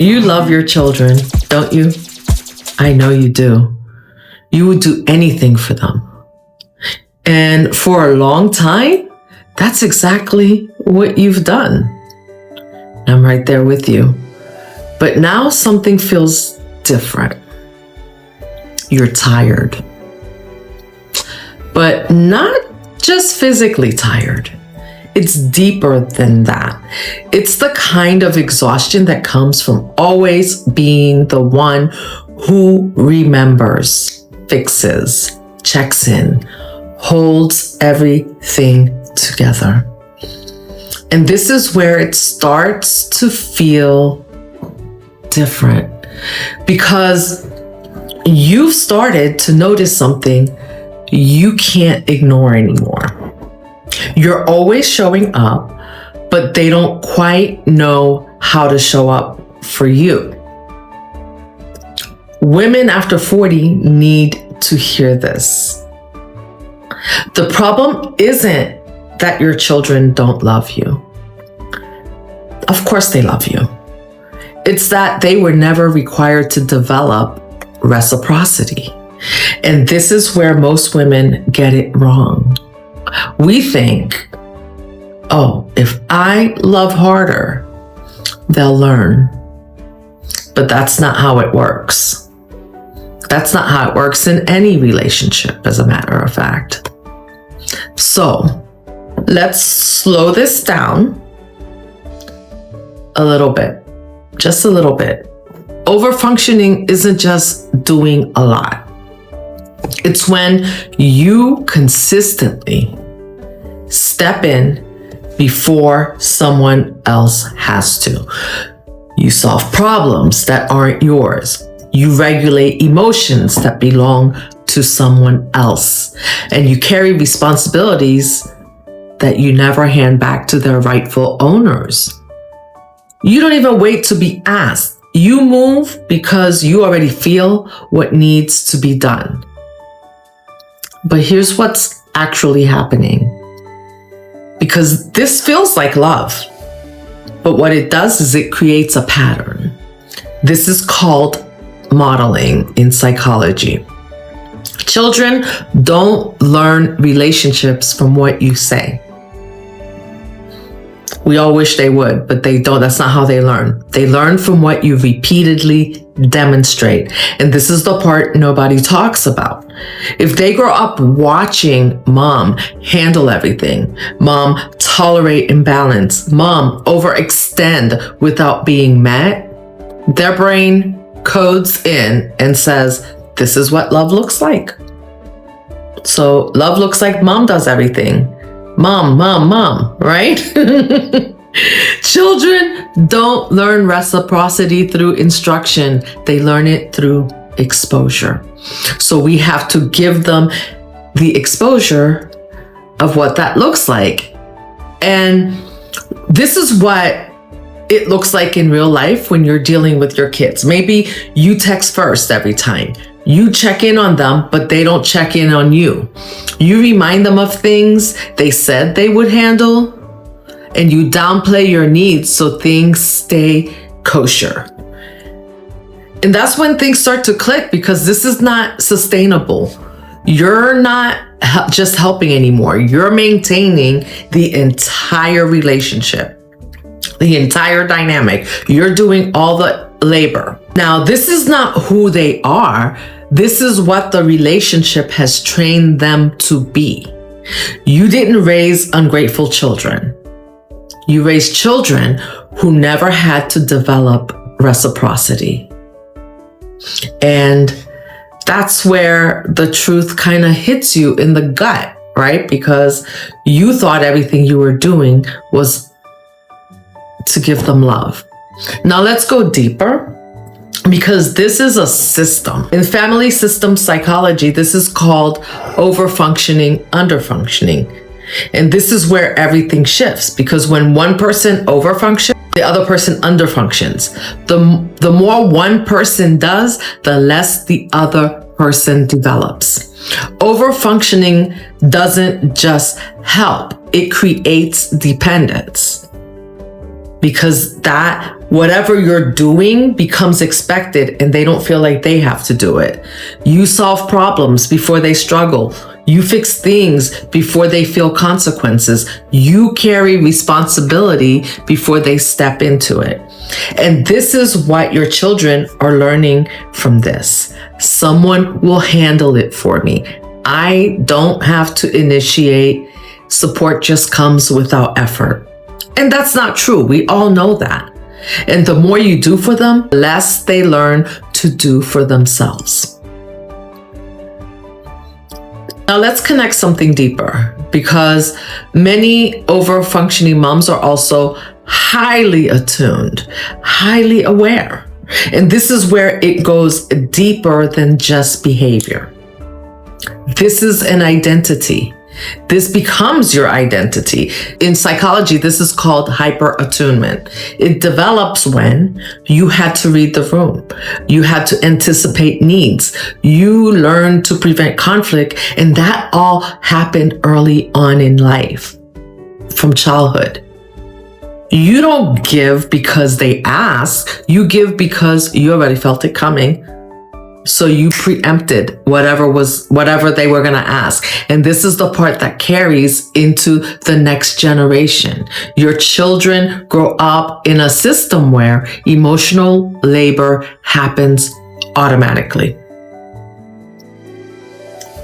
You love your children, don't you? I know you do. You would do anything for them. And for a long time, that's exactly what you've done. I'm right there with you. But now something feels different. You're tired. But not just physically tired. It's deeper than that. It's the kind of exhaustion that comes from always being the one who remembers, fixes, checks in, holds everything together. And this is where it starts to feel different, because you've started to notice something you can't ignore anymore. You're always showing up, but they don't quite know how to show up for you. Women after 40 need to hear this. The problem isn't that your children don't love you. Of course they love you. It's that they were never required to develop reciprocity. And this is where most women get it wrong. We think, oh, if I love harder, they'll learn. But that's not how it works. That's not how it works in any relationship, as a matter of fact. So let's slow this down a little bit, just a little bit. Overfunctioning isn't just doing a lot. It's when you consistently step in before someone else has to. You solve problems that aren't yours. You regulate emotions that belong to someone else. And you carry responsibilities that you never hand back to their rightful owners. You don't even wait to be asked. You move because you already feel what needs to be done. But here's what's actually happening. Because this feels like love. But what it does is it creates a pattern. This is called modeling in psychology. Children don't learn relationships from what you say. We all wish they would, but they don't. That's not how they learn. They learn from what you repeatedly demonstrate. And this is the part nobody talks about. If they grow up watching mom handle everything, mom tolerate imbalance, mom overextend without being met, their brain codes in and says, this is what love looks like. So love looks like mom does everything. Mom, right? Children don't learn reciprocity through instruction. They learn it through exposure. So we have to give them the exposure of what that looks like. And this is what it looks like in real life when you're dealing with your kids. Maybe you text first every time. You check in on them, but they don't check in on you. You remind them of things they said they would handle, and you downplay your needs so things stay kosher. And that's when things start to click, because this is not sustainable. You're not just helping anymore. You're maintaining the entire relationship, the entire dynamic. You're doing all the labor. Now, this is not who they are. This is what the relationship has trained them to be. You didn't raise ungrateful children. You raised children who never had to develop reciprocity. And that's where the truth kind of hits you in the gut, right? Because you thought everything you were doing was to give them love. Now let's go deeper, because this is a system. In family system psychology, this is called overfunctioning, underfunctioning. And this is where everything shifts, because when one person overfunctions, the other person underfunctions. The more one person does, the less the other person develops. Overfunctioning doesn't just help, it creates dependence. Because that Whatever you're doing becomes expected and they don't feel like they have to do it. You solve problems before they struggle. You fix things before they feel consequences. You carry responsibility before they step into it. And this is what your children are learning from this. Someone will handle it for me. I don't have to initiate. Support just comes without effort. And that's not true. We all know that. And the more you do for them, the less they learn to do for themselves. Now let's connect something deeper, because many overfunctioning moms are also highly attuned, highly aware. And this is where it goes deeper than just behavior. This is an identity. This becomes your identity. In psychology, this is called hyper-attunement. It develops when you had to read the room. You had to anticipate needs. You learned to prevent conflict, and that all happened early on in life, from childhood. You don't give because they ask. You give because you already felt it coming. So you preempted whatever they were going to ask. And this is the part that carries into the next generation. Your children grow up in a system where emotional labor happens automatically.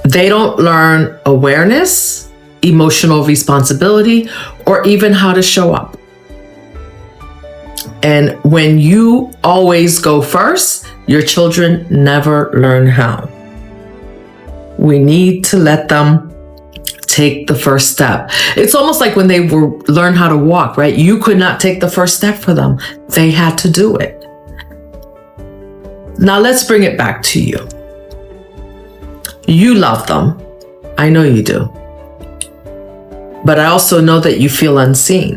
They don't learn awareness, emotional responsibility, or even how to show up. And when you always go first, your children never learn how. We need to let them take the first step. It's almost like when they learn how to walk, right? You could not take the first step for them. They had to do it. Now let's bring it back to you. You love them. I know you do. But I also know that you feel unseen.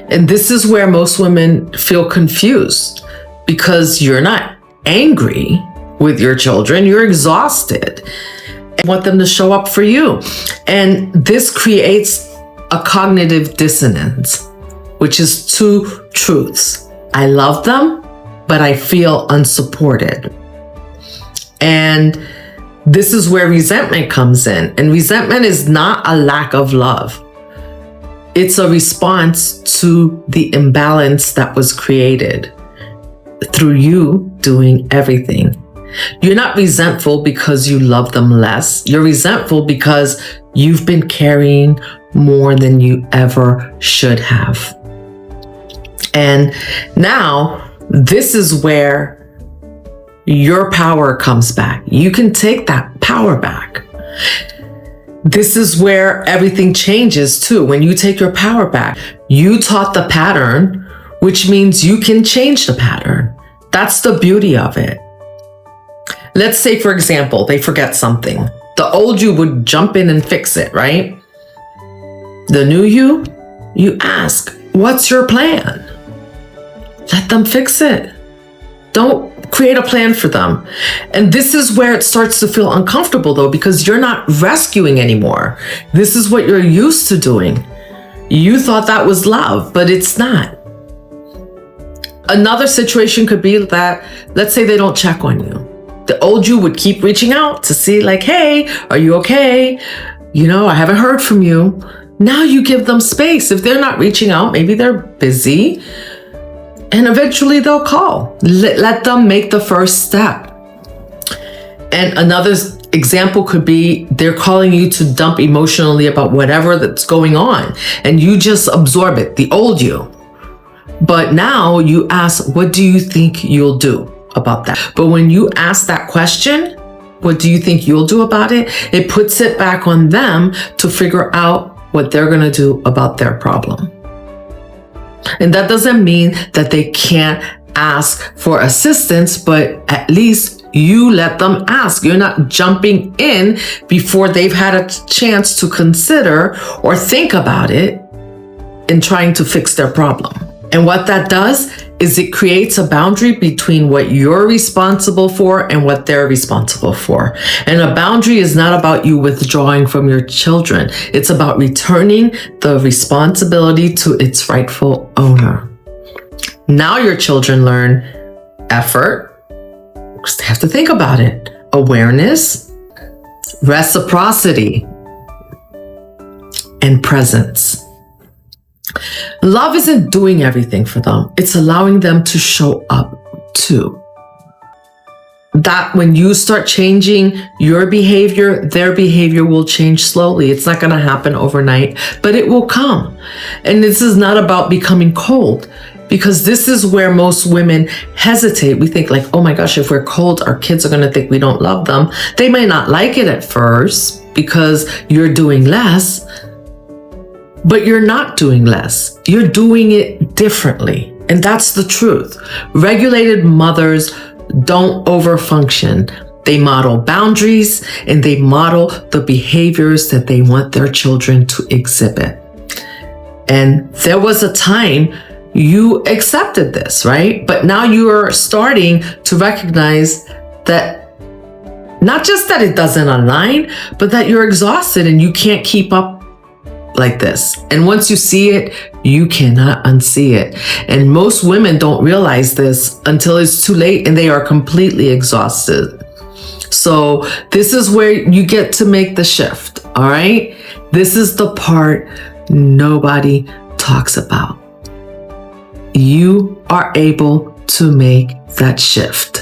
And this is where most women feel confused, because you're not angry with your children, you're exhausted and want them to show up for you. And this creates a cognitive dissonance, which is two truths. I love them, but I feel unsupported. And this is where resentment comes in. And resentment is not a lack of love. It's a response to the imbalance that was created through you doing everything. You're not resentful because you love them less. You're resentful because you've been carrying more than you ever should have. And now this is where your power comes back. You can take that power back. This is where everything changes too. When you take your power back, you taught the pattern, which means you can change the pattern. That's the beauty of it. Let's say, for example, they forget something. The old you would jump in and fix it, right? The new you ask, what's your plan? Let them fix it. Don't create a plan for them. And this is where it starts to feel uncomfortable though, because you're not rescuing anymore. This is what you're used to doing. You thought that was love, but it's not. Another situation could be that, let's say they don't check on you. The old you would keep reaching out to see like, hey, are you okay? I haven't heard from you. Now you give them space. If they're not reaching out, maybe they're busy. And eventually they'll call. Let them make the first step. And another example could be they're calling you to dump emotionally about whatever that's going on. And you just absorb it, the old you. But now you ask, what do you think you'll do about that? But when you ask that question, what do you think you'll do about it? It puts it back on them to figure out what they're going to do about their problem. And that doesn't mean that they can't ask for assistance, but at least you let them ask. You're not jumping in before they've had a chance to consider or think about it and trying to fix their problem. And what that does is it creates a boundary between what you're responsible for and what they're responsible for. And a boundary is not about you withdrawing from your children. It's about returning the responsibility to its rightful owner. Now your children learn effort, because they have to think about it, awareness, reciprocity, and presence. Love isn't doing everything for them. It's allowing them to show up too. That when you start changing your behavior, their behavior will change slowly. It's not going to happen overnight, but it will come. And this is not about becoming cold, because this is where most women hesitate. We think like, oh my gosh, if we're cold, our kids are going to think we don't love them. They may not like it at first because you're doing less, but you're not doing less. You're doing it differently. And that's the truth. Regulated mothers don't overfunction. They model boundaries and they model the behaviors that they want their children to exhibit. And there was a time you accepted this, right? But now you are starting to recognize that not just that it doesn't align, but that you're exhausted and you can't keep up like this. And once you see it, you cannot unsee it. And most women don't realize this until it's too late and they are completely exhausted. So this is where you get to make the shift. All right. This is the part nobody talks about. You are able to make that shift.